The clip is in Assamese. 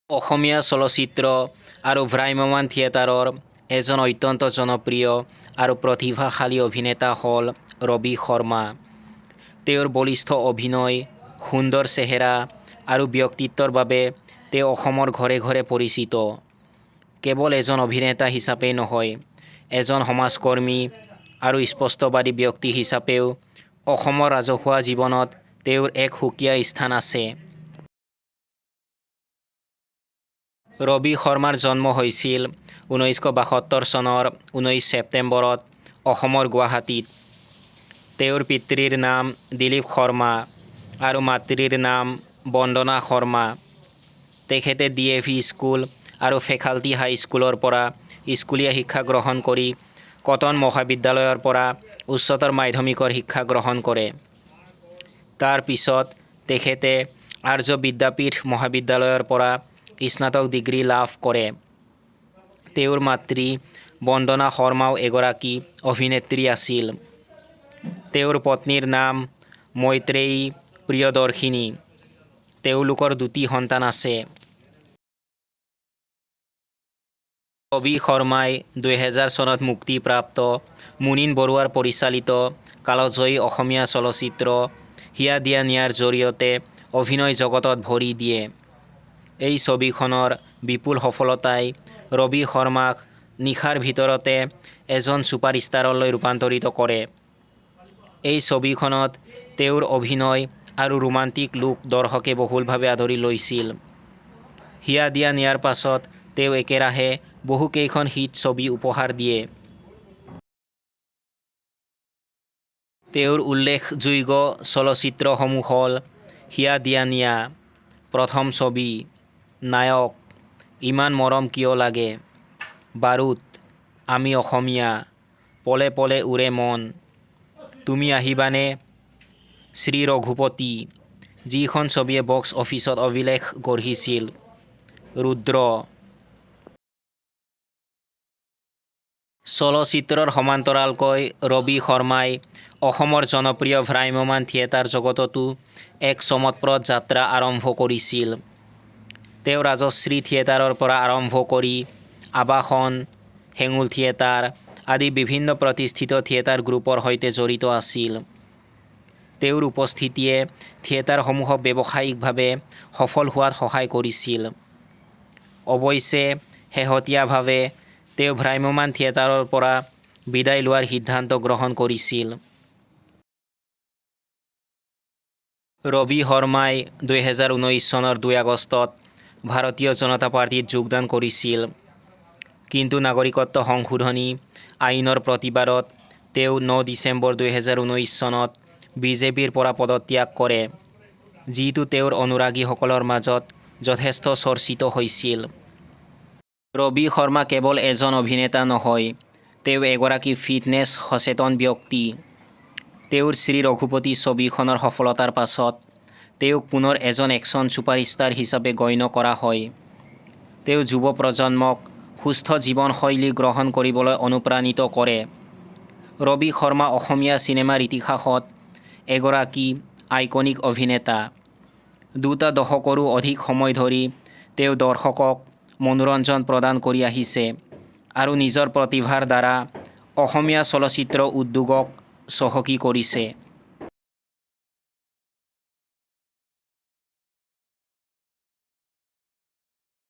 অসমীয়া চলচ্চিত্ৰ আৰু ভ্ৰাম্যমাণ থিয়েটাৰৰ এজন অত্যন্ত জনপ্ৰিয় আৰু প্ৰতিভাশালী অভিনেতা হ'ল ৰবি শৰ্মা। তেওঁৰ বলিষ্ঠ অভিনয়, সুন্দৰ চেহেৰা আৰু ব্যক্তিত্বৰ বাবে তেওঁ অসমৰ ঘৰে ঘৰে পৰিচিত। কেৱল এজন অভিনেতা হিচাপেই নহয়, এজন সমাজকৰ্মী আৰু স্পষ্টবাদী ব্যক্তি হিচাপেও অসমৰ ৰাজহুৱা জীৱনত তেওঁৰ এক সুকীয়া স্থান আছে। ৰবি শৰ্মাৰ জন্ম হৈছিল 1972 চনৰ 19 ছেপ্টেম্বৰত অসমৰ গুৱাহাটীত। তেওঁৰ পিতৃৰ নাম দিলীপ শৰ্মা আৰু মাতৃৰ নাম বন্দনা শৰ্মা। তেখেতে DAV স্কুল আৰু ফেকাল্টি হাইস্কুলৰ পৰা স্কুলীয়া শিক্ষা গ্ৰহণ কৰি কটন মহাবিদ্যালয়ৰ পৰা উচ্চতৰ মাধ্যমিকৰ শিক্ষা গ্ৰহণ কৰে। তাৰ পিছত তেখেতে আৰ্য বিদ্যাপীঠ মহাবিদ্যালয়ৰ পৰা স্নাতক ডিগ্ৰী লাভ কৰে। তেওঁৰ মাতৃ বন্দনা শৰ্মাও এগৰাকী অভিনেত্ৰী আছিল। তেওঁৰ পত্নীৰ নাম মৈত্ৰেয়ী প্ৰিয়দৰ্শিনী। তেওঁলোকৰ 2টি সন্তান আছে। ৰবি শৰ্মাই 2000 চনত মুক্তিপ্ৰাপ্ত মুনীন বৰুৱাৰ পৰিচালিত কালজয়ী অসমীয়া চলচ্চিত্ৰ হিয়া দিয়া নিয়াৰ জৰিয়তে অভিনয় জগতত ভৰি দিয়ে। এই ছবিখনৰ বিপুল সফলতাই ৰবি শৰ্মাক নিশাৰ ভিতৰতে এজন ছুপাৰষ্টাৰলৈ ৰূপান্তৰিত কৰে। এই ছবিখনত তেওঁৰ অভিনয় আৰু ৰোমান্টিক লুক দৰ্শকে বহুলভাৱে আদৰি লৈছিল। হিয়া দিয়া নিয়াৰ পাছত তেওঁ একেৰাহে বহুকেইখন হিট ছবি উপহাৰ দিয়ে। তেওঁৰ উল্লেখযোগ্য চলচ্চিত্ৰসমূহ হ'ল হিয়া দিয়া নিয়া, প্ৰথম ছবি, নায়ক, ইমান মৰম কিয় লাগে, বাৰুদ, আমি অসমীয়া, পলে পলে উৰে মন, তুমি আহিবানে, শ্ৰী ৰঘুপতি, যিখন ছবিয়ে বক্স অফিচত অভিলেখ গঢ়িছিল, ৰুদ্ৰ। চলচ্চিত্ৰৰ সমান্তৰালকৈ ৰবি শৰ্মাই অসমৰ জনপ্ৰিয় ভ্ৰাম্যমাণ থিয়েটাৰ জগততো এক চমকপ্ৰদ যাত্ৰা আৰম্ভ কৰিছিল। তেওঁ ৰাজশ্ৰী থিয়েটাৰৰ পৰা আৰম্ভ কৰি আৱাসন, হেঙুল থিয়েটাৰ আদি বিভিন্ন প্ৰতিষ্ঠিত থিয়েটাৰ গ্ৰুপৰ সৈতে জড়িত আছিল। তেওঁৰ উপস্থিতিয়ে থিয়েটাৰসমূহক ব্যৱসায়িকভাৱে সফল হোৱাত সহায় কৰিছিল। অৱশ্যে শেহতীয়াভাৱে তেওঁ ভ্ৰাম্যমাণ থিয়েটাৰৰ পৰা বিদায় লোৱাৰ সিদ্ধান্ত গ্ৰহণ কৰিছিল। ৰবি শৰ্মাই 2019 চনৰ 2 আগষ্টত ভাৰতীয় জনতা পাৰ্টীত যোগদান কৰিছিল। কিন্তু নাগৰিকত্ব সংশোধনী আইনৰ প্ৰতিবাদত তেওঁ 9 ডিচেম্বৰ 2019 চনত BJPৰ পৰা পদত্যাগ কৰে, যিটো তেওঁৰ অনুৰাগীসকলৰ মাজত যথেষ্ট চৰ্চিত হৈছিল। ৰবি শৰ্মা কেৱল এজন অভিনেতা নহয়, তেওঁ এগৰাকী ফিটনেছ সচেতন ব্যক্তি। তেওঁৰ শ্ৰী ৰঘুপতি ছবিখনৰ সফলতাৰ পাছত তেওঁক পুনৰ এজন একশ্যন ছুপাৰষ্টাৰ হিচাপে গণ্য কৰা হয়। তেওঁ যুৱ প্ৰজন্মক সুস্থ জীৱনশৈলী গ্ৰহণ কৰিবলৈ অনুপ্ৰাণিত কৰে। ৰবি শৰ্মা অসমীয়া চিনেমাৰ ইতিহাসত এগৰাকী আইকনিক অভিনেতা। 2 দশকৰো অধিক সময় ধৰি তেওঁ দৰ্শকক মনোৰঞ্জন প্ৰদান কৰি আহিছে আৰু নিজৰ প্ৰতিভাৰ দ্বাৰা অসমীয়া চলচ্চিত্ৰ উদ্যোগক চহকী কৰিছে।